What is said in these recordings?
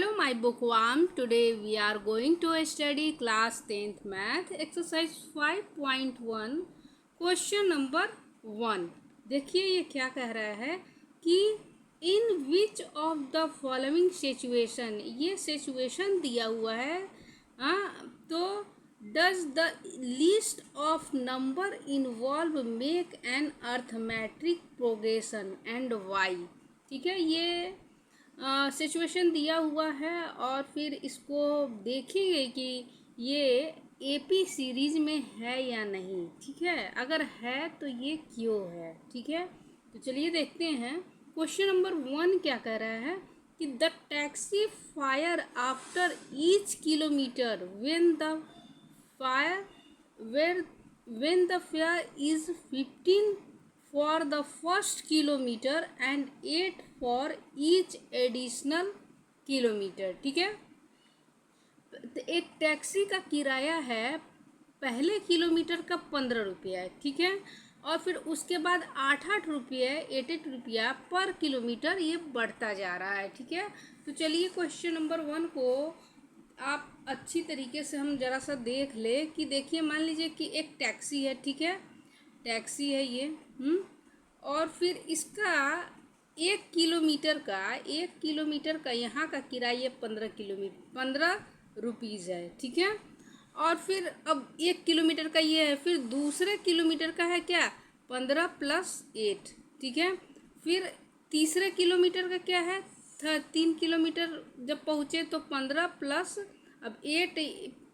Hello, my bookworm. Today we are going to study class 10th math exercise 5.1 question number 1। देखिए ये क्या कह रहा है कि in which of the following situation, ये सिचुएशन दिया हुआ है। तो does the list of number involve make an arithmetic progression and why. ठीक है, ये सिचुएशन दिया हुआ है और फिर इसको देखेंगे कि ये एपी सीरीज में है या नहीं। ठीक है, अगर है तो ये क्यों है। ठीक है, तो चलिए देखते हैं। क्वेश्चन नंबर 1 क्या कह रहा है कि the taxi fire after each kilometre when the fare is 15 for the first kilometer and 8 for each additional kilometre. ठीक है, तो एक टैक्सी का किराया है पहले किलोमीटर का 15 रुपया है। ठीक है, और फिर उसके बाद 8 रुपये 8 रुपया पर किलोमीटर ये बढ़ता जा रहा है। ठीक है, तो चलिए क्वेश्चन नंबर 1 को आप अच्छी तरीके से हम ज़रा सा देख ले कि देखिए, मान लीजिए कि एक टैक्सी है। ठीक है, टैक्सी है ये और फिर इसका 1 किलोमीटर का यहाँ का किराया 15 रुपीज़ है। ठीक है, और फिर अब 1 किलोमीटर का ये है, फिर दूसरे किलोमीटर का है क्या 15 + 8। ठीक है, फिर तीसरे किलोमीटर का क्या है 3 किलोमीटर जब पहुँचे तो 15 + अब 8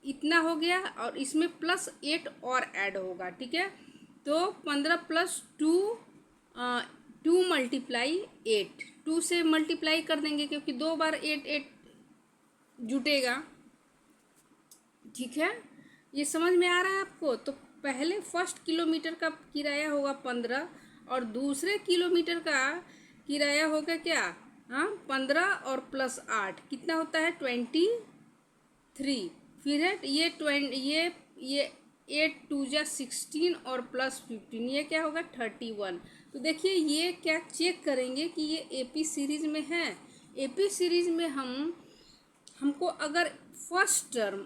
इतना हो गया और इसमें +8 और ऐड होगा। ठीक है, तो 15 + 2 2 × 8 2 से मल्टीप्लाई कर देंगे क्योंकि 2 बार 8 जुटेगा। ठीक है, ये समझ में आ रहा है आपको। तो पहले फर्स्ट किलोमीटर का किराया होगा 15 और दूसरे किलोमीटर का किराया होगा क्या 15 और +8 कितना होता है 23। फिर है ये 8 2 जा 16 और +15 ये क्या होगा 31। तो देखिए ये क्या चेक करेंगे कि ये एपी सीरीज में है। एपी सीरीज में हमको अगर फर्स्ट टर्म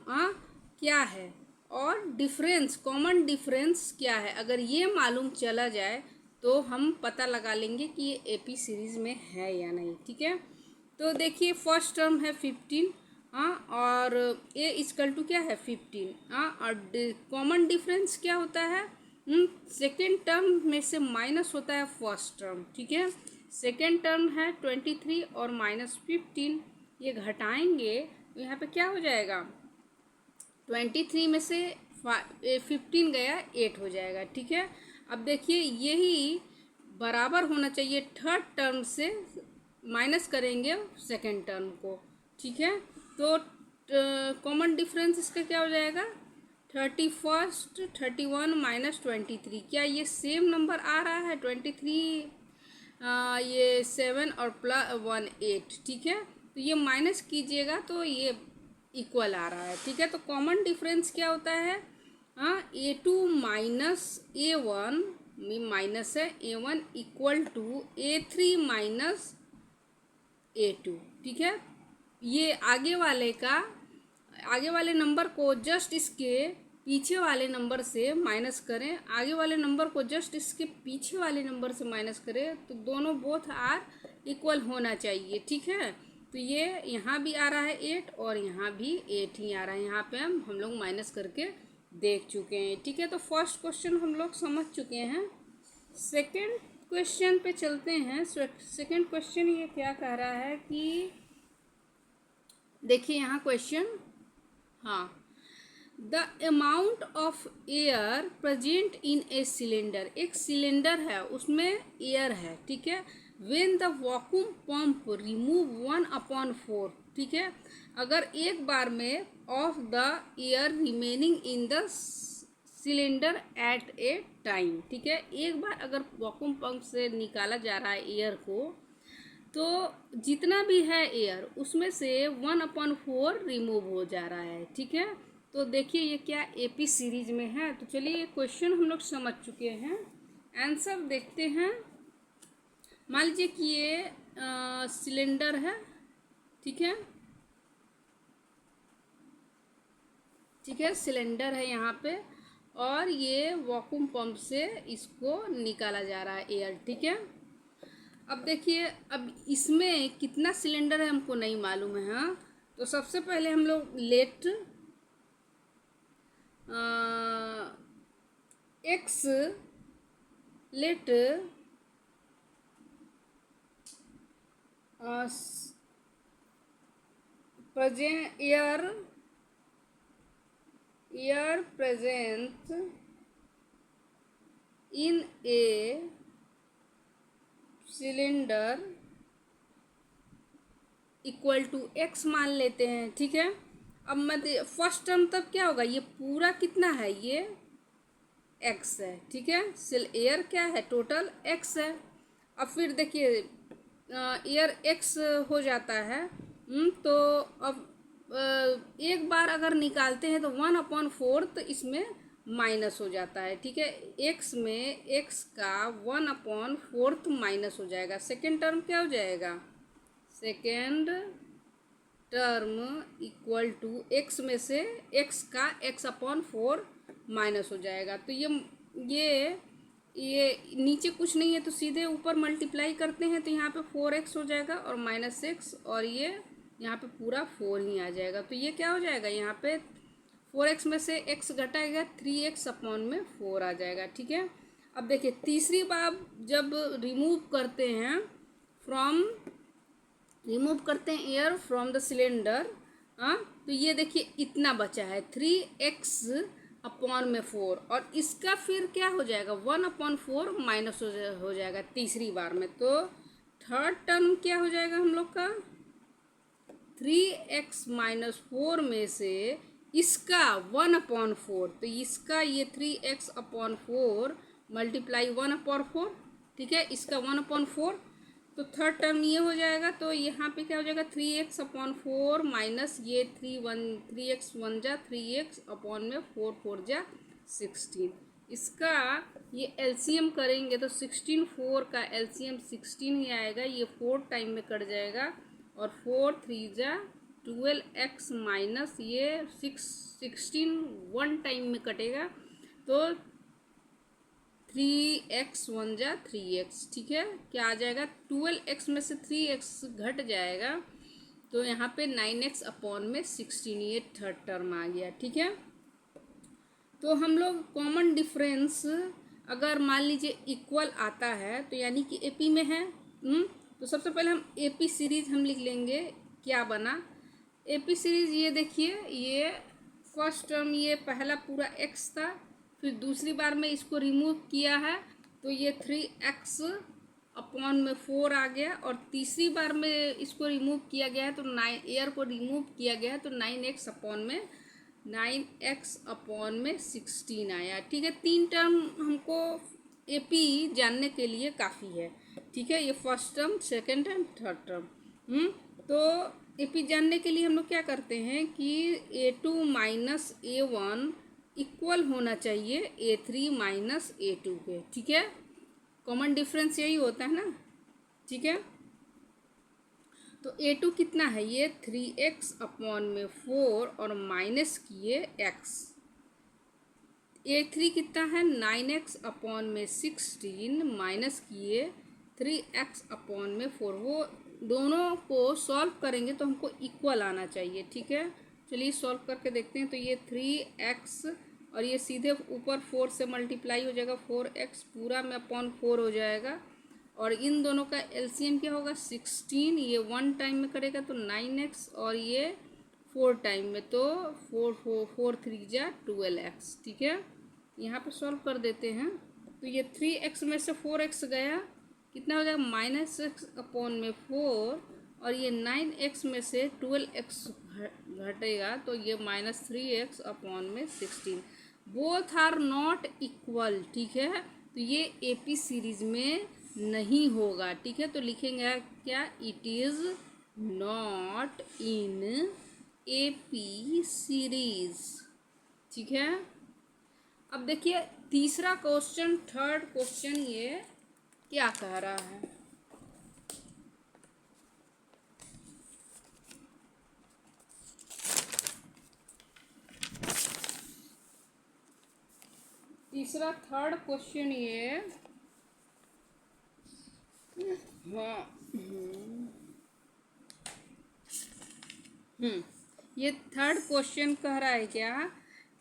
क्या है और डिफरेंस कॉमन डिफरेंस क्या है, अगर ये मालूम चला जाए तो हम पता लगा लेंगे कि ये एपी सीरीज में है या नहीं। ठीक है, तो देखिए फर्स्ट टर्म है 15 और ए इक्वल टू क्या है 15 और कॉमन डिफरेंस क्या होता है सेकेंड टर्म में से माइनस होता है फर्स्ट टर्म। ठीक है, सेकेंड टर्म है 23 और -15 ये घटाएंगे तो यहाँ पे क्या हो जाएगा 23 में से 15 गया 8 हो जाएगा। ठीक है, अब देखिए यही बराबर होना चाहिए थर्ड टर्म से माइनस करेंगे सेकेंड टर्म को। ठीक है, तो कॉमन डिफरेंस इसका क्या हो जाएगा 31 -23। क्या ये सेम नंबर आ रहा है 23 ये 7 और +1 8। ठीक है, तो ये माइनस कीजिएगा तो ये इक्वल आ रहा है। ठीक है, तो कॉमन डिफरेंस क्या होता है A2 - A1 माइनस है A1 = A3 - A2। ठीक है, ये आगे वाले नंबर को जस्ट इसके पीछे वाले नंबर से माइनस करें, आगे वाले नंबर को जस्ट इसके पीछे वाले नंबर से माइनस करें तो दोनों बोथ आर इक्वल होना चाहिए। ठीक है, तो ये यहाँ भी आ रहा है 8 और यहाँ भी 8 ही आ रहा है। यहाँ पे हम लोग माइनस करके देख चुके हैं। ठीक है, तो फर्स्ट क्वेश्चन हम लोग समझ चुके हैं। सेकंड क्वेश्चन पे चलते हैं। सेकंड क्वेश्चन ये क्या कह रहा है कि देखिए यहाँ question the amount of air present in a cylinder, एक सिलेंडर है उसमें एयर है। ठीक है, when the vacuum pump remove 1/4। ठीक है, अगर एक बार में of the air remaining in the cylinder eight A time. ठीक है, एक बार अगर वैक्यूम पंप से निकाला जा रहा है एयर को तो जितना भी है एयर उसमें से 1/4 रिमूव हो जा रहा है। ठीक है, तो देखिए ये क्या एपी सीरीज में है। तो चलिए ये क्वेश्चन हम लोग समझ चुके हैं, आंसर देखते हैं। मान लीजिए कि ये सिलेंडर है। ठीक है, ठीक है, सिलेंडर है यहाँ पे, और ये वैक्यूम पंप से इसको निकाला जा रहा है एयर। ठीक है, अब देखिए, अब इसमें कितना सिलेंडर है हमको नहीं मालूम है। हाँ, तो सबसे पहले हम लोग let X let present air present in a cylinder equal to X मान लेते हैं। ठीक है, अब मैं फर्स्ट टर्म तब क्या होगा, ये पूरा कितना है, ये एक्स है। ठीक है, एयर क्या है, टोटल एक्स है। अब फिर देखिए एयर एक्स हो जाता है, तो अब एक बार अगर निकालते हैं तो 1/4 इसमें माइनस हो जाता है। ठीक है, एक्स में एक्स का 1/4 माइनस हो जाएगा। सेकेंड टर्म क्या हो जाएगा, second term equal to X में से एक्स का x/4 माइनस हो जाएगा। तो ये नीचे कुछ नहीं है तो सीधे ऊपर मल्टीप्लाई करते हैं, तो यहाँ पे 4x हो जाएगा और -x, और ये यहाँ पे पूरा 4 ही आ जाएगा। तो ये क्या हो जाएगा, यहाँ पे 4x में से x घटाएगा, 3x/4 आ जाएगा। ठीक है, अब देखिए तीसरी बार जब रिमूव करते हैं एयर फ्रॉम द सिलेंडर, हाँ, तो ये देखिए इतना बचा है 3x/4, और इसका फिर क्या हो जाएगा, 1/4 माइनस हो जाएगा तीसरी बार में। तो थर्ड टर्म क्या हो जाएगा हम लोग का, 3x-4 में से इसका 1/4, तो इसका ये 3x/4 मल्टीप्लाई 1/4। ठीक है, इसका 1/4, तो थर्ड टर्म ये हो जाएगा। तो यहाँ पे क्या हो जाएगा, 3x/4 माइनस ये 3x1 जा 3x/4 जा 16। इसका ये एलसीएम करेंगे तो 16 4 का एलसीएम 16 ही आएगा। ये 4 टाइम में कट जाएगा, और 4 3 जा 12x माइनस ये 16 1 टाइम में कटेगा, तो 3x1 जा 3x। ठीक है, क्या आ जाएगा, 12x में से 3x घट जाएगा, तो यहाँ पे 9x/16, ये थर्ड टर्म आ गया। ठीक है, तो हम लोग कॉमन डिफरेंस अगर मान लीजिए इक्वल आता है तो यानी कि एपी में है। तो सबसे पहले हम एपी सीरीज हम लिख लेंगे। क्या बना एपी सीरीज, ये देखिए, ये फर्स्ट टर्म ये पहला पूरा x था, फिर दूसरी बार में इसको रिमूव किया है तो ये 3x/4 आ गया, और तीसरी बार में इसको रिमूव किया गया है तो एयर को रिमूव किया गया है तो 9x/16 आया। ठीक है, 3 टर्म हमको एपी जानने के लिए काफ़ी है। ठीक है, ये first term, second term, third term. तो एपी जानने के लिए हम लोग क्या करते हैं कि A2 माइनस A1 इक्वल होना चाहिए A3 माइनस A2 के। ठीक है, कॉमन डिफरेंस यही होता है ना। ठीक है, तो A2 कितना है, ये 3x/4 और माइनस किए x। A3 कितना है, 9x/16 माइनस किए 3x/4। वो दोनों को सॉल्व करेंगे तो हमको इक्वल आना चाहिए। ठीक है, चलिए सॉल्व करके देखते हैं। तो ये 3x और ये सीधे ऊपर 4 से मल्टीप्लाई हो जाएगा, 4x पूरा में /4 हो जाएगा, और इन दोनों का एलसीएम क्या होगा, 16। ये 1 टाइम में करेगा तो 9x, और ये 4 टाइम में, तो 4 3 जा 12x। ठीक है, यहाँ पे सॉल्व कर देते हैं। तो ये 3x में से 4x गया, कितना हो जाएगा, -x/4, और ये 9x में से 12x घटेगा तो ये -3x/16। Both are not equal. ठीक है, तो ये एपी सीरीज में नहीं होगा। ठीक है, तो लिखेंगे क्या, it is not in AP series. ठीक है, अब देखिए तीसरा क्वेश्चन, थर्ड क्वेश्चन ये क्या कह रहा है। तीसरा थर्ड क्वेश्चन ये, हाँ, ये थर्ड क्वेश्चन कह रहा है क्या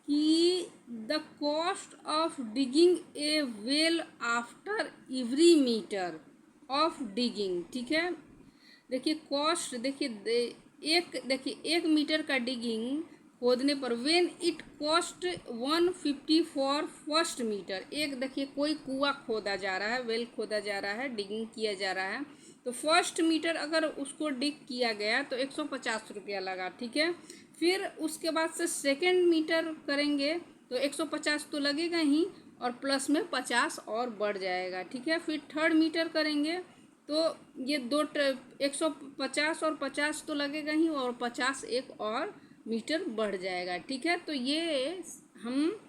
कि the cost of digging a well after every metre of digging, ठीक है। देखिए कॉस्ट, देखिए एक मीटर का डिगिंग खोदने पर when it cost 150 for first metre. एक देखिए कोई कुआं खोदा जा रहा है, वेल खोदा जा रहा है, डिगिंग किया जा रहा है, तो फर्स्ट मीटर अगर उसको डिग किया गया तो 150 रुपया लगा, ठीक है। फिर उसके बाद से सेकेंड मीटर करेंगे तो 150 तो लगेगा ही, और प्लस में 50 और बढ़ जाएगा, ठीक है। फिर थर्ड मीटर करेंगे तो ये 150 और 50 तो लगेगा ही, और 50 एक और मीटर बढ़ जाएगा, ठीक है। तो ये हम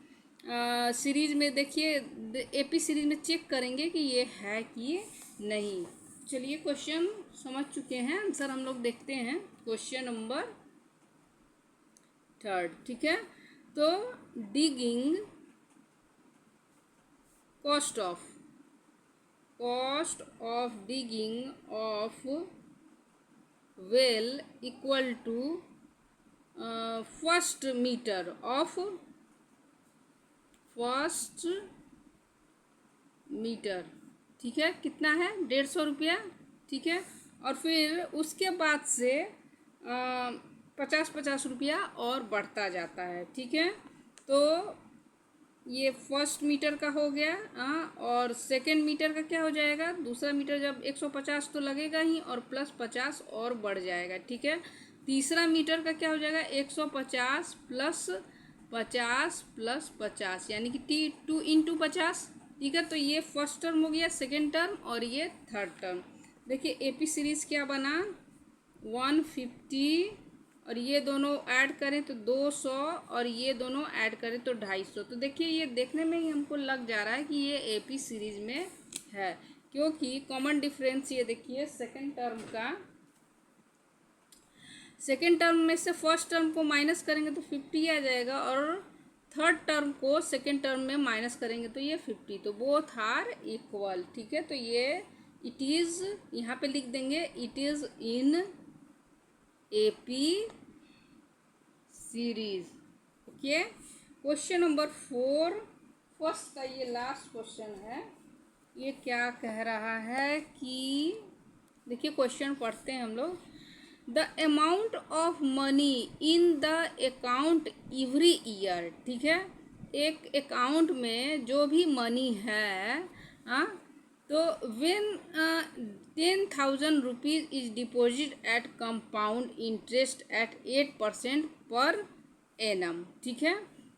सीरीज में देखिए एपी सीरीज में चेक करेंगे कि ये है कि नहीं। चलिए क्वेश्चन समझ चुके हैं, आंसर हम लोग देखते हैं। क्वेश्चन नंबर थर्ड, ठीक है। तो digging cost of digging of well equal to first metre of first metre, ठीक है। कितना है? 150 रुपया, ठीक है। और फिर उसके बाद से 50-50 रुपया और बढ़ता जाता है, ठीक है। तो ये फर्स्ट मीटर का हो गया, और सेकेंड मीटर का क्या हो जाएगा? दूसरा मीटर जब 150 तो लगेगा ही, और प्लस 50 और बढ़ जाएगा, ठीक है। तीसरा मीटर का क्या हो जाएगा? 150 प्लस 50 प्लस 50, यानी कि 2 इंटू 50, ठीक है। तो ये फर्स्ट टर्म हो गया, सेकेंड टर्म, और ये थर्ड टर्म। देखिए एपी सीरीज क्या बना? 150, और ये दोनों ऐड करें तो 200, और ये दोनों ऐड करें तो 250। तो देखिए ये देखने में ही हमको लग जा रहा है कि ये एपी सीरीज में है, क्योंकि कॉमन डिफरेंस ये देखिए सेकेंड टर्म में से फर्स्ट टर्म को माइनस करेंगे तो 50 आ जाएगा, और थर्ड टर्म को सेकेंड टर्म में माइनस करेंगे तो ये 50। तो बोथ आर इक्वल, ठीक है। तो ये इट इज़, यहाँ पे लिख देंगे it is in AP series, okay. Question number 4, first का ये लास्ट क्वेश्चन है। ये क्या कह रहा है कि देखिए क्वेश्चन पढ़ते हैं हम लोग। The amount of money in the account every year, ठीक है। एक अकाउंट में जो भी मनी है, तो when 10,000 rupees is deposit eight compound interest eight 8% per annum, ठीक है।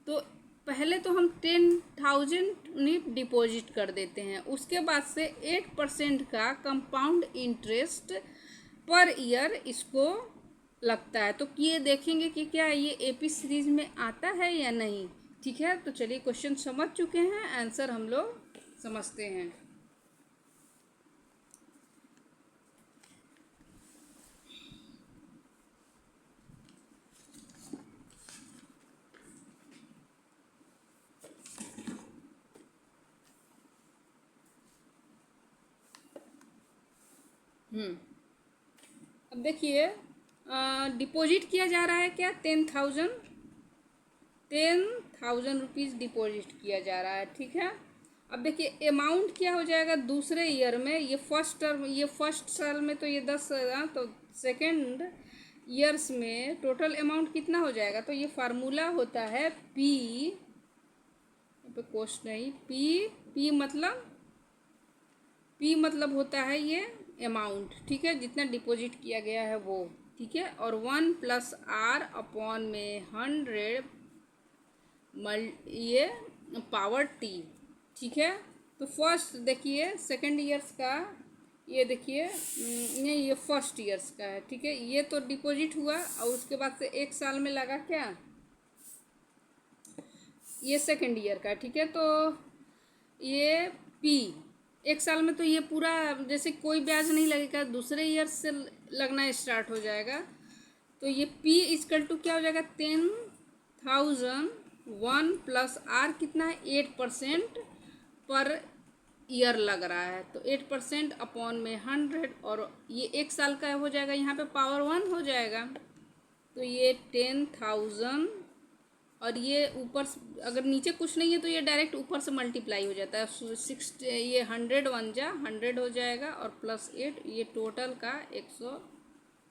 तो पहले तो हम 10,000 डिपॉजिट कर देते हैं, उसके बाद से 8% का कंपाउंड इंटरेस्ट पर ईयर इसको लगता है। तो ये देखेंगे कि क्या ये एपी सीरीज में आता है या नहीं, ठीक है। तो चलिए क्वेश्चन समझ चुके हैं, आंसर हम लोग समझते हैं। अब देखिए डिपॉजिट किया जा रहा है क्या? 10,000 रुपीज़ डिपॉजिट किया जा रहा है, ठीक है। अब देखिए अमाउंट क्या हो जाएगा दूसरे ईयर में, ये फर्स्ट टर्म, ये फर्स्ट साल में तो ये 10, तो सेकेंड ईयर्स में टोटल अमाउंट कितना हो जाएगा? तो ये फार्मूला होता है पी पे कोस्ट नहीं, पी मतलब होता है ये अमाउंट, ठीक है, जितना डिपॉजिट किया गया है वो, ठीक है। और 1 + R अपॉन में 100 ये पावर T, ठीक है। तो फर्स्ट देखिए सेकेंड ईयर्स का, ये देखिए नहीं ये फर्स्ट ईयर्स का है, ठीक है। ये तो डिपॉजिट हुआ, और उसके बाद से एक साल में लगा क्या? ये सेकेंड ईयर का, ठीक है। तो ये पी एक साल में तो ये पूरा जैसे कोई ब्याज नहीं लगेगा, दूसरे ईयर से लगना स्टार्ट हो जाएगा। तो ये P = क्या हो जाएगा? 10,000 1+r कितना है 8% पर ईयर लग रहा है, तो 8% अपॉन में 100, और ये 1 साल का हो जाएगा, यहाँ पे पावर 1 हो जाएगा, तो ये 10,000, और ये ऊपर अगर नीचे कुछ नहीं है तो ये डायरेक्ट ऊपर से मल्टीप्लाई हो जाता है, 60, ये 100 1 जा 100 हो जाएगा, और +8 ये टोटल का 100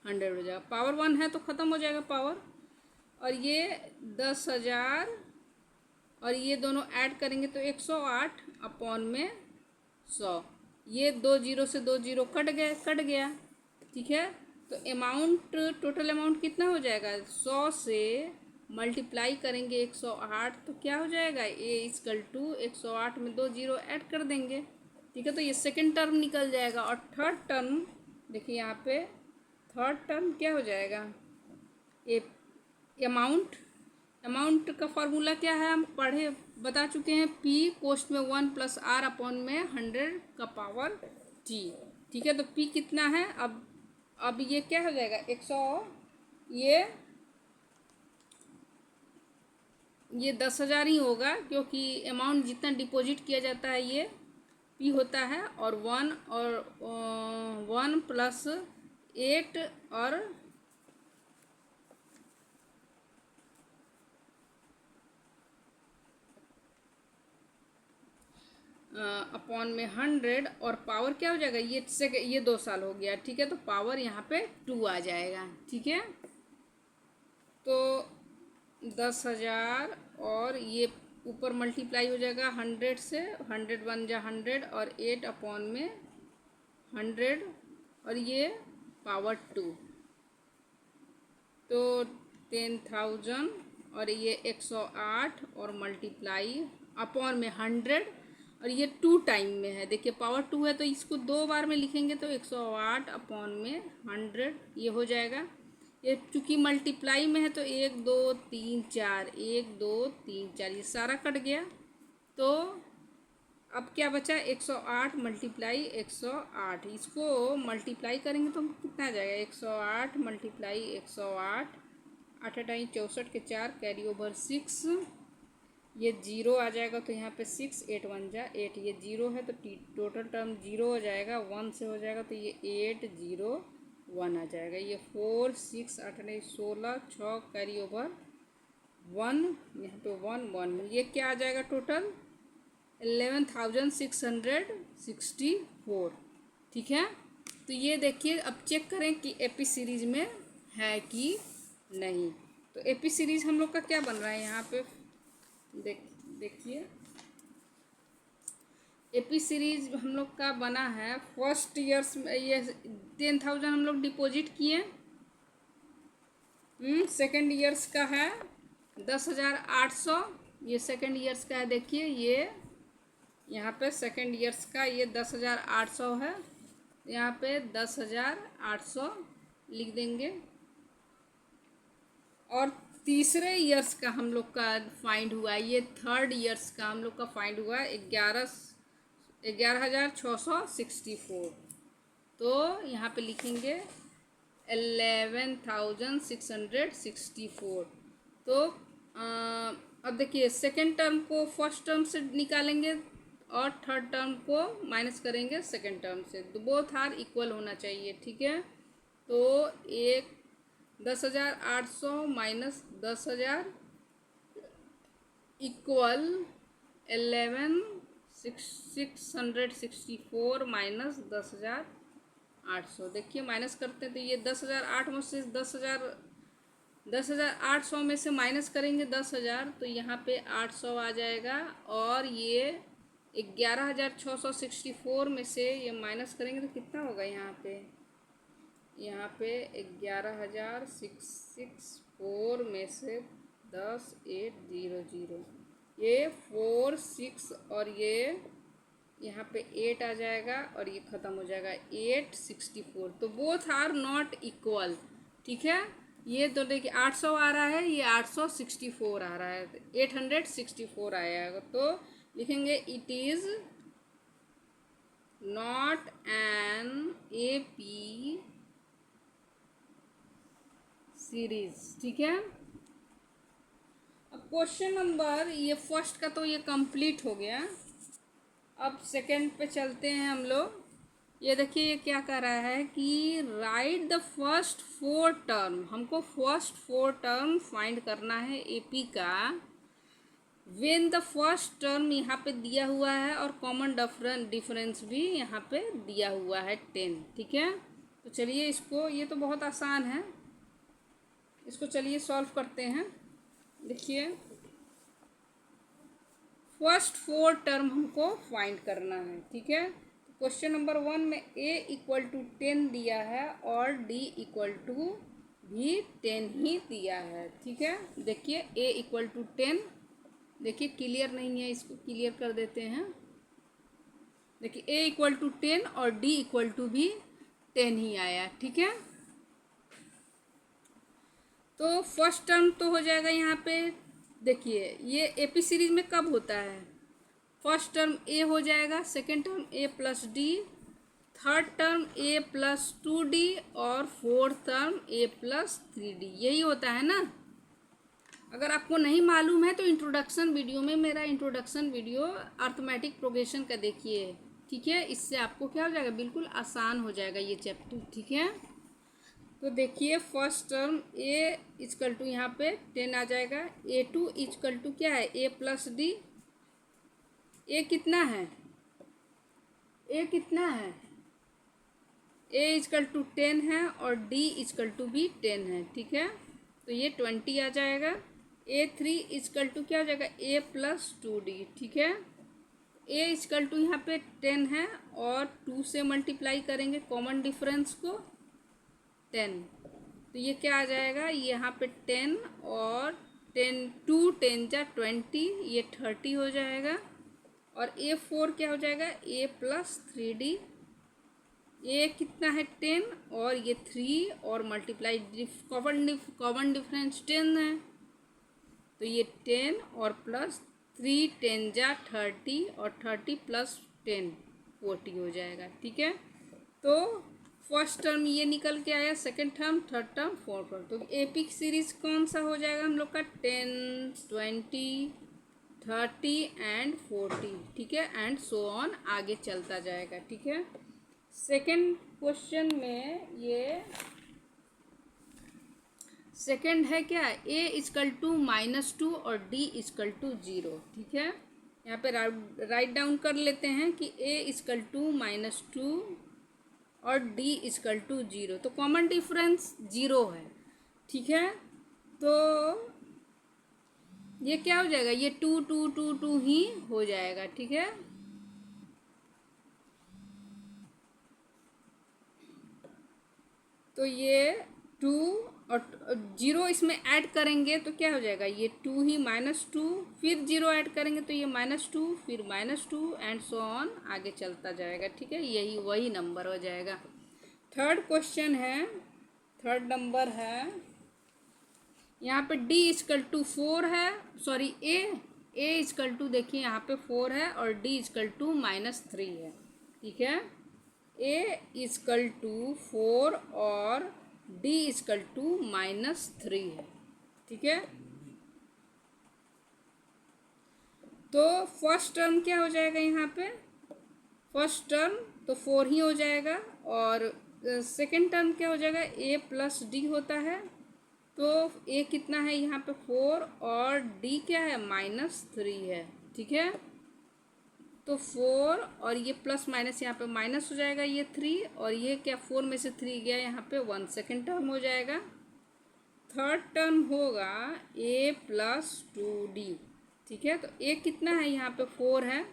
हो जाएगा। पावर 1 है तो ख़त्म हो जाएगा पावर, और ये 10,000, और ये दोनों ऐड करेंगे तो 108 अपॉन में 100, ये 2 जीरो से 2 जीरो कट गया, ठीक है। तो अमाउंट, टोटल अमाउंट कितना हो जाएगा, 100 से मल्टीप्लाई करेंगे 108, तो क्या हो जाएगा, A = 108 में 2 जीरो ऐड कर देंगे, ठीक है। तो ये सेकंड टर्म निकल जाएगा, और थर्ड टर्म देखिए यहाँ पे थर्ड टर्म क्या हो जाएगा, अमाउंट का फॉर्मूला क्या है, हम बता चुके हैं, P कोष्ट में 1+r अपॉन में 100 का पावर T, ठीक है। तो P कितना है, अब ये क्या हो जाएगा 100, ये 10,000 ही होगा, क्योंकि अमाउंट जितना डिपॉजिट किया जाता है ये P होता है, और 1 + 8 और अपॉन में 100, और पावर क्या हो जाएगा, ये 2 साल हो गया, ठीक है। तो पावर यहाँ पे 2 आ जाएगा, ठीक है। तो 10,000, और ये ऊपर मल्टीप्लाई हो जाएगा 100 से, 100 1 जा 100, और 8 अपॉन में 100, और ये पावर 2, तो 10,000, और ये 108, और मल्टीप्लाई अपॉन में 100, और ये 2 टाइम में है, देखिए पावर 2 है तो इसको 2 बार में लिखेंगे, तो 108 अपॉन में 100 ये हो जाएगा। ये चूँकि मल्टीप्लाई में है तो 1 2 3 4, 1 2 3 4 ये सारा कट गया, तो अब क्या बचा, 108 मल्टीप्लाई 108, इसको मल्टीप्लाई करेंगे तो कितना आ जाएगा, 108 मल्टीप्लाई 108, 8 8 64 के 4 कैरी ओवर 6, ये 0 आ जाएगा, तो यहाँ पे 6 8 1 जा 8, ये 0 है तो टोटल टर्म 0 हो जाएगा, 1 से हो जाएगा, तो ये 8 0 1 आ जाएगा, ये 4 6 8 8 16 6 कैरी ओवर 1, यहाँ पे 1 1, ये क्या आ जाएगा टोटल 11,664, ठीक है। तो ये देखिए, अब चेक करें कि एपी सीरीज में है कि नहीं। तो एपी सीरीज हम लोग का क्या बन रहा है, यहाँ पे देखिए, एपी सीरीज हम लोग का बना है फर्स्ट ईयर्स में, ये 10,000 हम लोग डिपॉजिट किए, सेकेंड ईयर्स का है 10,800, ये सेकेंड ईयर्स का है, देखिए ये यहाँ पे सेकेंड ईयर्स का ये 10,800 है, यहाँ पे 10,800 लिख देंगे, और तीसरे ईयर्स का हम लोग का फाइंड हुआ, ये थर्ड ईयर्स का हम लोग का फाइंड हुआ 11,664, तो यहाँ पे लिखेंगे 11,664। तो अब देखिए, सेकेंड टर्म को फर्स्ट टर्म से निकालेंगे, और थर्ड टर्म को माइनस करेंगे सेकेंड टर्म से, तो बोथ आर इक्वल होना चाहिए, ठीक है। तो 10,800 माइनस 10,000 इक्वल 11,664 माइनस 10,800, देखिए माइनस करते हैं तो ये 10,008 में से 10,800 में से माइनस करेंगे 10,000, तो यहाँ पे 800 आ जाएगा, और ये 11,664 में से ये माइनस करेंगे तो कितना होगा, यहाँ पे 11,664 में से 10 8 0 0, ये 4 6, और ये यहाँ पे 8 आ जाएगा, और ये ख़त्म हो जाएगा 864, तो बोथ आर नॉट इक्वल, ठीक है। ये तो देखिए 800 आ रहा है, ये 864 आ रहा है, 864 आएगा, तो लिखेंगे it is not an AP series, ठीक है। अब क्वेश्चन नंबर, ये फर्स्ट का तो ये कंप्लीट हो गया। अब सेकंड पे चलते हैं हम लोग। ये देखिए ये क्या कर रहा है कि राइट द फर्स्ट 4 टर्म, हमको फर्स्ट 4 टर्म फाइंड करना है एपी का। व्हेन द फर्स्ट टर्म यहाँ पे दिया हुआ है और कॉमन डिफरेंस भी यहाँ पे दिया हुआ है 10। ठीक है, तो चलिए इसको, ये तो बहुत आसान है, इसको चलिए सॉल्व करते हैं। देखिए फर्स्ट 4 टर्म हमको फाइंड करना है। ठीक है, क्वेश्चन नंबर 1 में a इक्वल टू 10 दिया है और d इक्वल टू भी 10 ही दिया है। ठीक है, देखिए a इक्वल टू 10, देखिए क्लियर नहीं है, इसको क्लियर कर देते हैं। देखिए a इक्वल टू 10 और d इक्वल टू भी 10 ही आया। ठीक है, तो फर्स्ट टर्म तो हो जाएगा यहाँ पे। देखिए ये एपी सीरीज में कब होता है, फर्स्ट टर्म ए हो जाएगा, सेकेंड टर्म ए प्लस डी, थर्ड टर्म ए प्लस 2d और फोर्थ टर्म ए प्लस 3d, यही होता है ना। अगर आपको नहीं मालूम है तो इंट्रोडक्शन वीडियो में, मेरा इंट्रोडक्शन वीडियो अर्थमेटिक प्रोग्रेशन का देखिए। ठीक है, इससे आपको क्या हो जाएगा, बिल्कुल आसान हो जाएगा ये चैप्टर। ठीक है, तो देखिए first term A equal to यहाँ पे 10 आ जाएगा, a2 इजकल टू क्या है, a प्लस डी। ए कितना है, ए कितना है, ए इजकल टू 10 है और डी इजकल टू भी 10 है। ठीक है, तो ये 20 आ जाएगा। a3 इजकल टू क्या हो जाएगा, a प्लस 2d। ठीक है, a इजकल टू यहाँ पे 10 है और 2 से मल्टीप्लाई करेंगे कॉमन डिफरेंस को, 10, तो ये क्या आ जाएगा, यहाँ पे 10 और 10, 2 10 जा 20, ये 30 हो जाएगा। और a4 क्या हो जाएगा, a प्लस 3d, a कितना है 10 और ये 3 और मल्टीप्लाई कॉमन डिफरेंस 10 है, तो ये 10 और प्लस 3 10 जा 30 और 30 प्लस 10 40 हो जाएगा। ठीक है, तो फर्स्ट टर्म ये निकल के आया, second term, third term, fourth term. तो एपिक सीरीज कौन सा हो जाएगा हम लोग का, 10 20 30 एंड 40। ठीक है, एंड सो ऑन आगे चलता जाएगा। ठीक है, सेकंड क्वेश्चन में ये सेकंड है क्या, a इजकल टू -2 और d इजकल टू 0। ठीक है, यहाँ पे राइट डाउन कर लेते हैं कि a इजकल टू -2 और d इजकल टू 0, तो कॉमन डिफरेंस 0 है। ठीक है, तो ये क्या हो जाएगा, ये 2 2 2 2 ही हो जाएगा। ठीक है, तो ये 2 और 0 इसमें ऐड करेंगे तो क्या हो जाएगा, ये 2 ही, -2, फिर 0 ऐड करेंगे तो ये -2, फिर -2 एंड सो ऑन आगे चलता जाएगा। ठीक है, यही वही नंबर हो जाएगा। थर्ड क्वेश्चन है, थर्ड नंबर है, यहाँ पे d इजकल टू 4 है, सॉरी a इजकल टू, देखिए यहाँ पे 4 है और d इजकल टू -3 है। ठीक है, a इजकल टू 4 और d इजकल टू -3 है। ठीक है, तो फर्स्ट टर्म क्या हो जाएगा, यहाँ पे फर्स्ट टर्म तो 4 ही हो जाएगा और सेकेंड टर्म क्या हो जाएगा, a प्लस डी होता है, तो a कितना है यहाँ पे 4 और d क्या है -3 है। ठीक है, तो 4 और ये प्लस माइनस यहाँ पे माइनस हो जाएगा, ये 3 और ये क्या 4 में से 3 गया यहाँ पे 1, सेकेंड टर्म हो जाएगा। थर्ड टर्म होगा a प्लस 2d। ठीक है, तो a कितना है यहाँ पे 4 है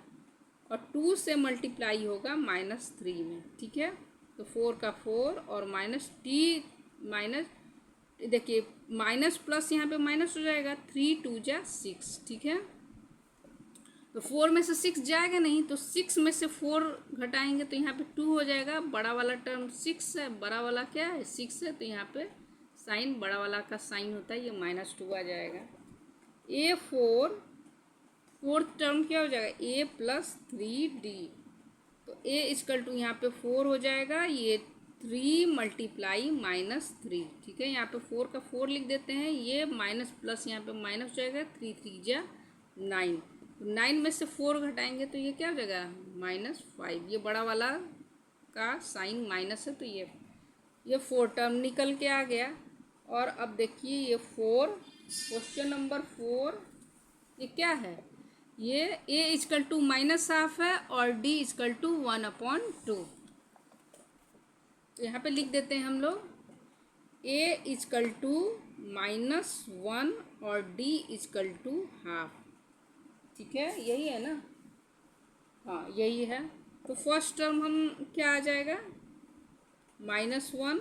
और 2 से मल्टीप्लाई होगा -3 में। ठीक है, तो 4 का 4 और माइनस, देखिए माइनस प्लस यहाँ पे माइनस हो जाएगा, 3 2 जा 6। ठीक है, तो 4 में से 6 जाएगा नहीं, तो 6 में से 4 घटाएंगे तो यहाँ पे 2 हो जाएगा। बड़ा वाला टर्म 6 है, बड़ा वाला क्या है 6 है, तो यहाँ पे साइन, बड़ा वाला का साइन होता है, ये -2 आ जाएगा। a4 फोर्थ टर्म क्या हो जाएगा, a प्लस 3d, तो a इजकल टू यहाँ पे 4 हो जाएगा, ये 3 मल्टीप्लाई -3, ठीक है। यहाँ पे 4 का 4 लिख देते हैं, ये माइनस प्लस यहाँ पे माइनस हो जाएगा, 3 3 जा 9, 9 में से 4 घटाएंगे तो ये क्या हो जाएगा -5। ये बड़ा वाला का साइन माइनस है तो ये 4 टर्म निकल के आ गया। और अब देखिए ये 4, क्वेश्चन नंबर 4 ये क्या है, ये a इजकल टू -½ है और d इजकल टू 1/2। तो यहाँ पे लिख देते हैं हम लोग a इजकल टू -1 और d इजकल टू ½ ठीक है, यही है ना, हाँ यही है। तो फर्स्ट टर्म हम क्या आ जाएगा -1,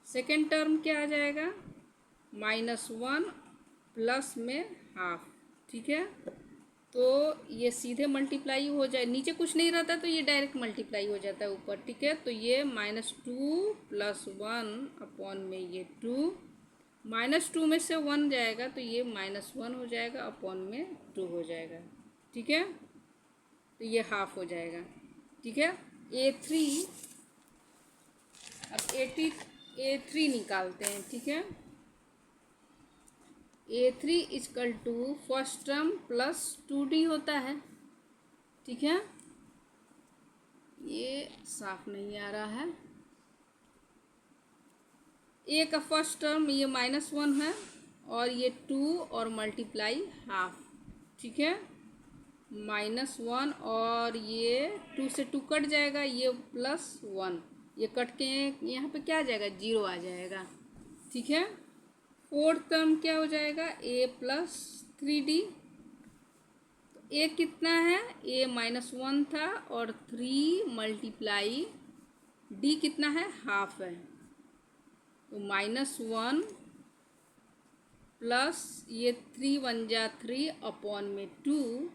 सेकेंड टर्म क्या आ जाएगा -1 प्लस में ½ ठीक है। तो ये सीधे मल्टीप्लाई हो जाए, नीचे कुछ नहीं रहता तो ये डायरेक्ट मल्टीप्लाई हो जाता है ऊपर, ठीक है। तो ये -2 + 1 अपॉन में ये 2, -2 में से 1 जाएगा तो ये -1 हो जाएगा, अपॉन में 2 हो जाएगा, ठीक है। तो ये ½ हो जाएगा, ठीक है। A3 अब A3 निकालते हैं, ठीक है। A3 equal to first term plus 2D होता है, ठीक है। ये साफ नहीं आ रहा है, A का फर्स्ट टर्म ये -1 है और ये 2 और मल्टीप्लाई ½ ठीक है, -1 और ये 2 से 2 कट जाएगा, ये +1 ये कट के यहाँ पे क्या आ जाएगा 0 आ जाएगा, ठीक है। फोर्थ टर्म क्या हो जाएगा a + 3d। तो a कितना है, a -1 था और 3 मल्टीप्लाई d कितना है ½ है, तो -1 प्लस ये 3 × 1 = 3 अपॉन में 2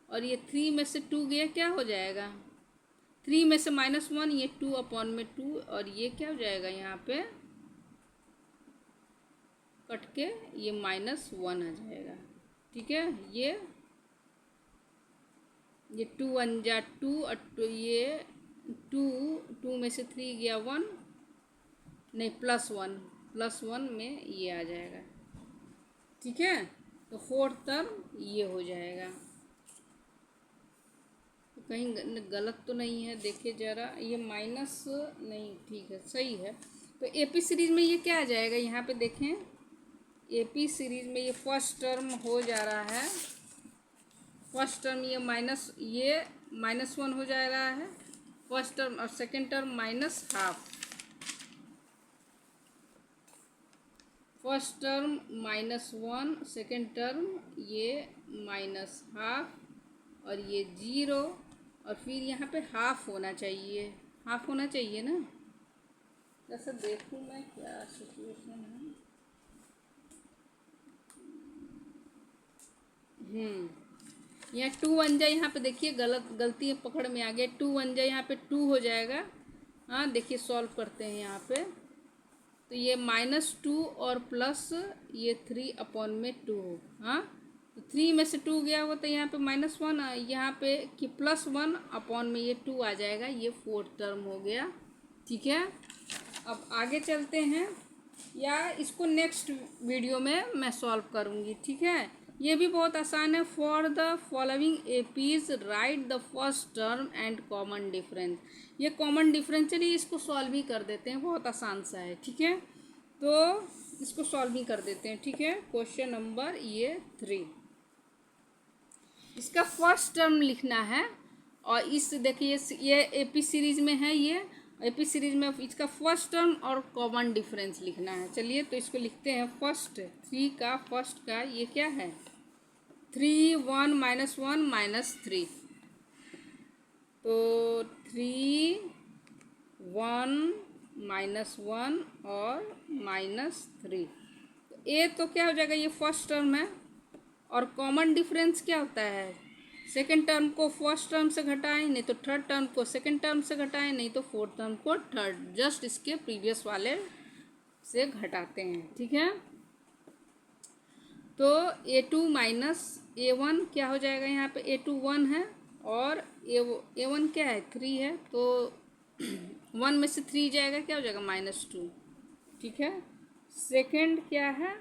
और ये 3 में से 2 गया क्या हो जाएगा 3 में से -1 ये 2 अपॉन में 2 और ये क्या हो जाएगा यहाँ पे कट के ये -1 आ जाएगा, ठीक है। ये 2 × 1 = 2 और ये 2 में से 3 गया 1 नहीं +1 में ये आ जाएगा, ठीक है। तो फोर्थ टर्म ये हो जाएगा। तो कहीं गलत तो नहीं है, देखिए ज़रा, ये माइनस नहीं, ठीक है सही है। तो एपी सीरीज में ये क्या आ जाएगा, यहाँ पे देखें एपी सीरीज में ये फर्स्ट टर्म हो जा रहा है, फर्स्ट टर्म ये -1 हो जा रहा है फर्स्ट टर्म और second term -½ first term -1 second term ये -½ और ये 0 और फिर यहाँ पे ½ होना चाहिए, ½ होना चाहिए ना। जैसे देखूँ मैं क्या सिचुएशन है, यहाँ 2 × 1 यहाँ पे देखिए गलती पकड़ में आ गया, 2 × 1 यहाँ पे 2 हो जाएगा। हाँ देखिए सॉल्व करते हैं यहाँ पे, तो ये -2 और प्लस ये 3 अपॉन में 2, हाँ तो 3 में से 2 गया होगा तो यहाँ पे -1 यहाँ पे कि +1 अपॉन में ये 2 आ जाएगा, ये फोर्थ टर्म हो गया, ठीक है। अब आगे चलते हैं, या इसको नेक्स्ट वीडियो में मैं सॉल्व करूँगी, ठीक है। ये भी बहुत आसान है। For the following APs right the first term and common difference. ये कॉमन डिफरेंस, चलिए इसको सॉल्व ही कर देते हैं, बहुत आसान सा है, ठीक है। तो इसको सॉल्व ही कर देते हैं, ठीक है। क्वेश्चन नंबर ये 3, इसका फर्स्ट टर्म लिखना है और इस देखिए ये एपी सीरीज में है, ये एपी सीरीज में इसका फर्स्ट टर्म और कॉमन डिफरेंस लिखना है। चलिए तो इसको लिखते हैं, फर्स्ट 3 का फर्स्ट का ये क्या है 3 1 -1 -3, तो 3 1 -1 और -3, तो ए तो क्या हो जाएगा ये फर्स्ट टर्म है और कॉमन डिफरेंस क्या होता है सेकेंड टर्म को फर्स्ट टर्म से घटाएं, नहीं तो थर्ड टर्म को सेकेंड टर्म से घटाएं, नहीं तो फोर्थ टर्म को थर्ड, जस्ट इसके प्रीवियस वाले से घटाते हैं, ठीक है। तो A2 - A1 क्या हो जाएगा, यहाँ पे A2 1 है और A1 क्या है 3 है, तो वन में से थ्री जाएगा, क्या हो जाएगा -2। ठीक है। सेकंड क्या है,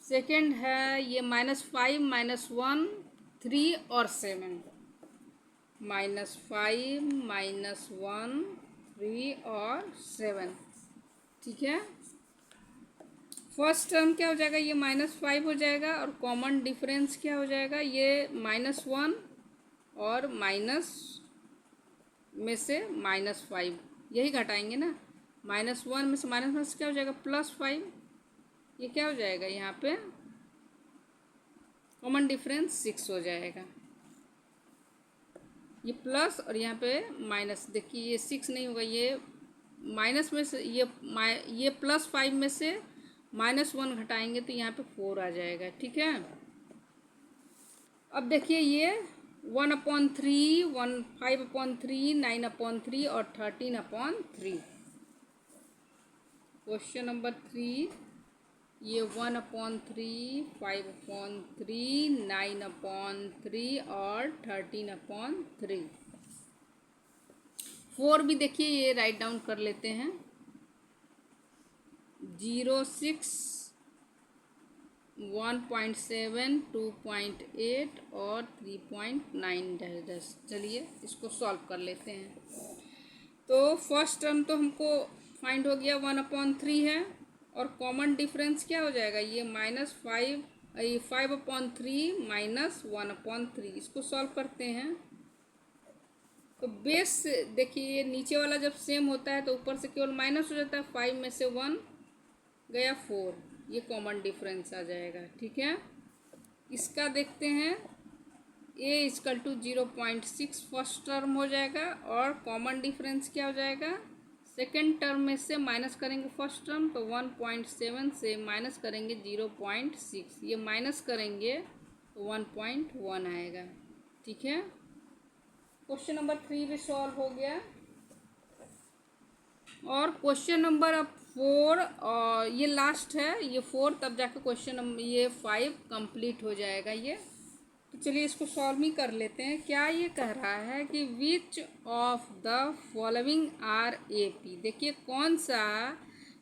सेकंड है ये -5 -1 3 और 7, -5 -1 3 और 7। ठीक है। फर्स्ट टर्म क्या हो जाएगा, ये -5 हो जाएगा और कॉमन डिफरेंस क्या हो जाएगा, ये -1 और माइनस में से -5, यही घटाएंगे ना। -1 में से माइनस क्या हो जाएगा, +5। ये क्या हो जाएगा, यहाँ पे कॉमन डिफरेंस 6 हो जाएगा। ये प्लस और यहाँ पे माइनस, देखिए ये 6 नहीं होगा, ये माइनस में से ये +5 में से -1 घटाएंगे तो यहाँ पे 4 आ जाएगा। ठीक है। अब देखिए ये 1/3, 5/3, 9/3 और 13/3। क्वेश्चन नंबर 3, ये 1/3, 5/3, 9/3 और 13/3। 4 भी देखिए ये राइट डाउन कर लेते हैं। 0, 6, 1.7, 2.8 और 3.9। चलिए इसको सॉल्व कर लेते हैं। तो फर्स्ट टर्म तो हमको फाइंड हो गया, 1/3 है और कॉमन डिफरेंस क्या हो जाएगा, ये -5, 5/3 -1/3। इसको सॉल्व करते हैं तो बेस देखिए ये नीचे वाला जब सेम होता है तो ऊपर से केवल माइनस हो जाता है। 5 में से 1 गया 4, ये कॉमन डिफरेंस आ जाएगा। ठीक है। इसका देखते हैं, a = 0.6 फर्स्ट टर्म हो जाएगा और कॉमन डिफरेंस क्या हो जाएगा, सेकेंड टर्म में से माइनस करेंगे फर्स्ट टर्म तो 1.7 से माइनस करेंगे 0.6, ये माइनस करेंगे तो 1.1 आएगा। ठीक है। क्वेश्चन नंबर 3 भी सॉल्व हो गया। और क्वेश्चन नंबर अब 4, और ये लास्ट है, ये 4 तब जाकर क्वेश्चन नंबर ये 5 कंप्लीट हो जाएगा ये। तो चलिए इसको सॉल्व ही कर लेते हैं। क्या ये कह रहा है कि which of the following are AP। देखिए कौन सा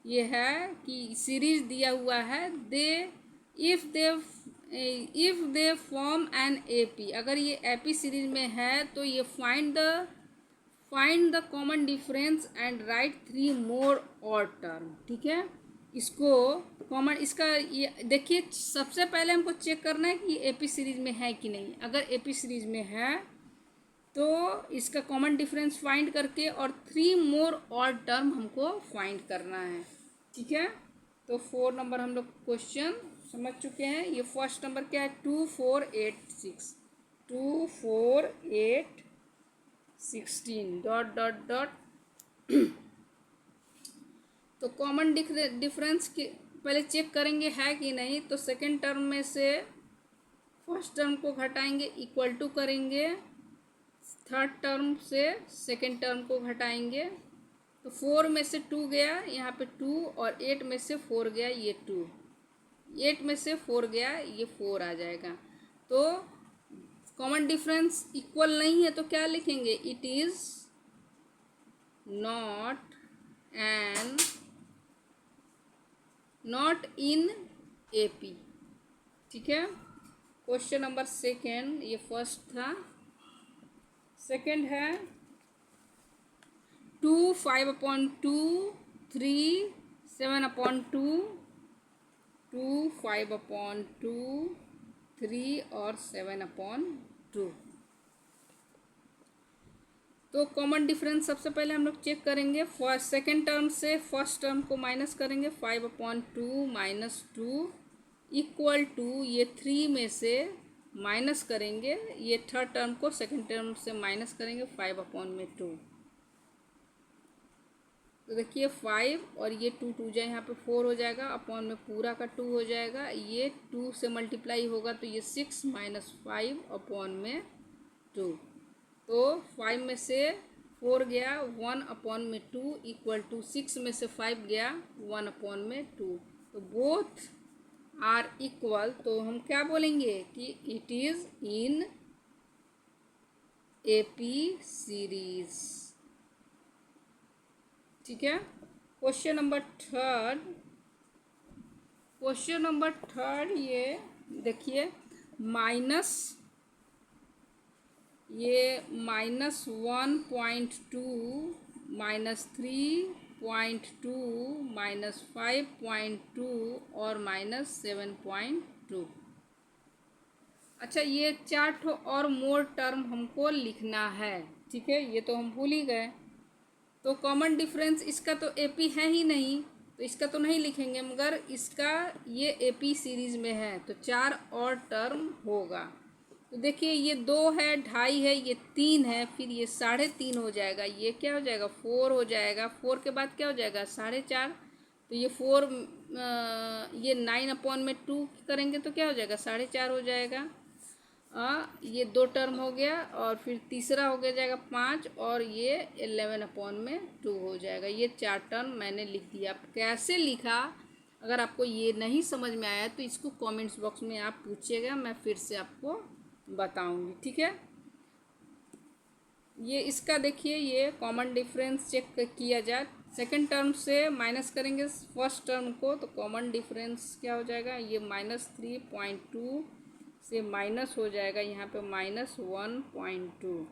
ये है कि सीरीज दिया हुआ है, if they form an AP। अगर ये AP सीरीज में है तो ये find the common difference and write 3 more और टर्म। ठीक है। इसको कॉमन, इसका ये देखिए सबसे पहले हमको चेक करना है कि AP सीरीज में है कि नहीं। अगर AP सीरीज में है तो इसका कॉमन डिफरेंस फाइंड करके और 3 मोर और टर्म हमको फाइंड करना है। ठीक है। तो 4 नंबर हम लोग क्वेश्चन समझ चुके हैं। ये फर्स्ट नंबर क्या है, 2, 4, 8, 6, 2, 4, 8, 16 ... तो कॉमन डिफरेंस के पहले चेक करेंगे है कि नहीं। तो सेकेंड टर्म में से फर्स्ट टर्म को घटाएंगे, इक्वल टू करेंगे, थर्ड टर्म से सेकेंड टर्म को घटाएंगे तो 4 में से 2 गया, यहाँ पे 2 और 8 में से 4 गया, ये 2, 8 में से 4 गया, ये 4 आ जाएगा। तो कॉमन डिफरेंस इक्वल नहीं है तो क्या लिखेंगे, it is not in AP। ठीक है। क्वेश्चन नंबर सेकेंड, ये फर्स्ट था, सेकेंड है 2, 5/2, 3, 7/2, 2, 5/2, 3 और 7/2। तो कॉमन डिफरेंस सबसे पहले हम लोग चेक करेंगे। फर्स्ट सेकेंड टर्म से फर्स्ट टर्म को माइनस करेंगे, 5/2 - 2 इक्वल टू, ये 3 में से माइनस करेंगे, ये थर्ड टर्म को सेकेंड टर्म से माइनस करेंगे, 5/2। तो देखिए 5 और ये 2 2 जाए, यहाँ पे 4 हो जाएगा, अपॉन में पूरा का 2 हो जाएगा, ये 2 से मल्टीप्लाई होगा तो ये 6 - 5 अपॉन में 2। तो 5 में से 4 गया, 1/2 इक्वल टू 6 में से 5 गया, 1/2। तो बोथ आर इक्वल, तो हम क्या बोलेंगे कि it is in AP series. ठीक है। क्वेश्चन नंबर थर्ड ये देखिए, -1.2 -3.2 -5.2 और -7.2। अच्छा, ये 4 और मोर टर्म हमको लिखना है। ठीक है, ये तो हम भूल ही गए। तो कॉमन डिफरेंस इसका तो एपी है ही नहीं, तो इसका तो नहीं लिखेंगे, मगर इसका ये एपी सीरीज में है तो 4 और टर्म होगा। तो देखिए, ये 2 है, 2.5 है, ये 3 है, फिर ये 3.5 हो जाएगा, ये क्या हो जाएगा 4 हो जाएगा, 4 के बाद क्या हो जाएगा 4.5। तो ये 4 ये 9/2 करेंगे तो क्या हो जाएगा 4.5 हो जाएगा। ये 2 टर्म हो गया, और फिर तीसरा हो गया जाएगा 5, और ये 11/2 हो जाएगा। ये 4 टर्म मैंने लिख दिया। आप कैसे लिखा, अगर आपको ये नहीं समझ में आया तो इसको कमेंट्स बॉक्स में आप पूछिएगा, मैं फिर से आपको बताऊंगी। ठीक है, ये इसका देखिए, ये कॉमन डिफरेंस चेक किया जाए। सेकंड टर्म से माइनस करेंगे फर्स्ट टर्म को, तो कॉमन डिफरेंस क्या हो जाएगा, ये -3.2 से माइनस हो जाएगा यहाँ पे -1.2,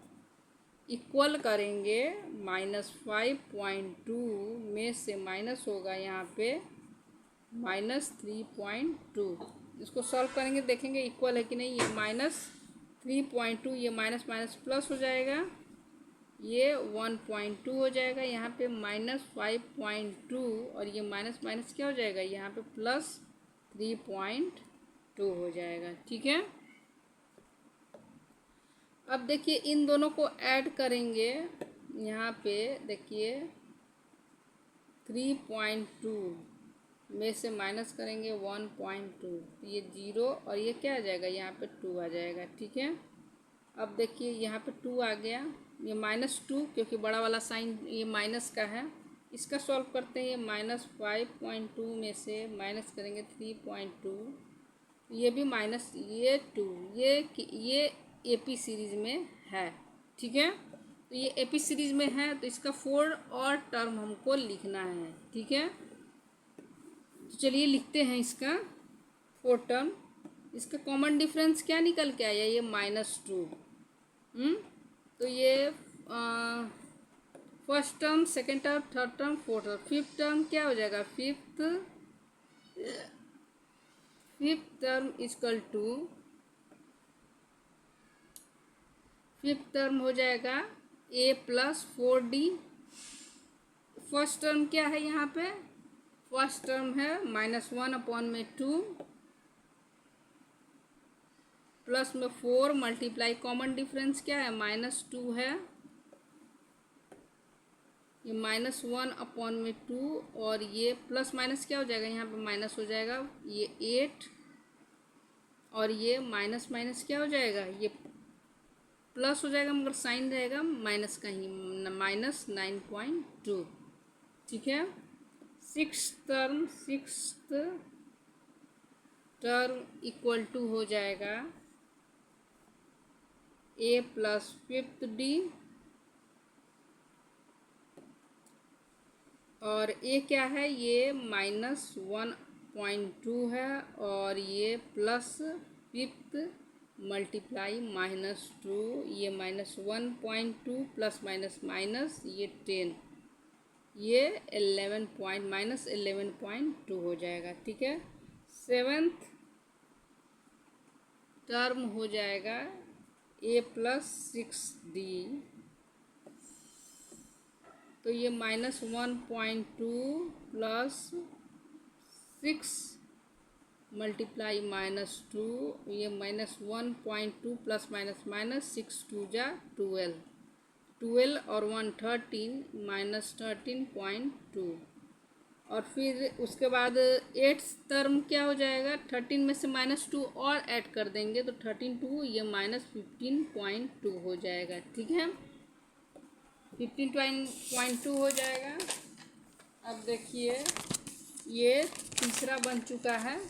इक्वल करेंगे -5.2 में से माइनस होगा यहाँ पे -3.2। इसको सॉल्व करेंगे, देखेंगे इक्वल है कि नहीं। ये -3.2, ये माइनस माइनस प्लस हो जाएगा, ये 1.2 हो जाएगा, यहाँ पे -5.2, और ये माइनस माइनस क्या हो जाएगा यहाँ पे +3.2 हो जाएगा। ठीक है, अब देखिए इन दोनों को ऐड करेंगे, यहाँ पे देखिए 3.2 में से माइनस करेंगे 1.2, ये 0, और ये क्या आ जाएगा यहाँ पे 2 आ जाएगा। ठीक है, अब देखिए यहाँ पे 2 आ गया, ये -2 क्योंकि बड़ा वाला साइन ये माइनस का है। इसका सॉल्व करते हैं, ये -5.2 में से माइनस करेंगे 3.2, ये भी माइनस, ये 2, ये एपी सीरीज में है। ठीक है, तो ये एपी सीरीज में है, तो इसका 4 और टर्म हमको लिखना है। ठीक है, तो चलिए लिखते हैं इसका 4 टर्म। इसका कॉमन डिफरेंस क्या निकल के आया, ये -2। तो ये first term, second term, third term, fourth term, fifth term क्या हो जाएगा, fifth term equal to, fifth term हो जाएगा a+4d। फर्स्ट टर्म क्या है यहाँ पे, फर्स्ट टर्म है -1/2 प्लस में 4 मल्टीप्लाई, कॉमन डिफरेंस क्या है -2 है, ये -1/2, और ये प्लस माइनस क्या हो जाएगा यहाँ पे माइनस हो जाएगा, ये 8, और ये माइनस माइनस क्या हो जाएगा, ये प्लस हो जाएगा, मगर साइन रहेगा माइनस का ही, -9.2। ठीक है, सिक्स्थ टर्म इक्वल टू हो जाएगा a+5d, और ए क्या है, ये -1.2 है, और ये +5 मल्टीप्लाई -2, ये -1.2 प्लस माइनस माइनस, ये 10, ये 11.2 हो जाएगा। ठीक है, सेवेंथ टर्म हो जाएगा a+6d, तो ये -1.2 प्लस 6 मल्टीप्लाई -2, ये -1.2 प्लस माइनस माइनस 6 2 जा 12 और 1 13 -13.2, और फिर उसके बाद एट्थ टर्म क्या हो जाएगा, 13 में से -2 और ऐड कर देंगे तो 13 ये -15.2 हो जाएगा। ठीक है, 15.2 हो जाएगा। अब देखिए ये तीसरा बन चुका है।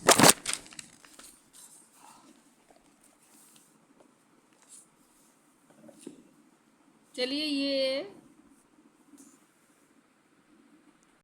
चलिए ये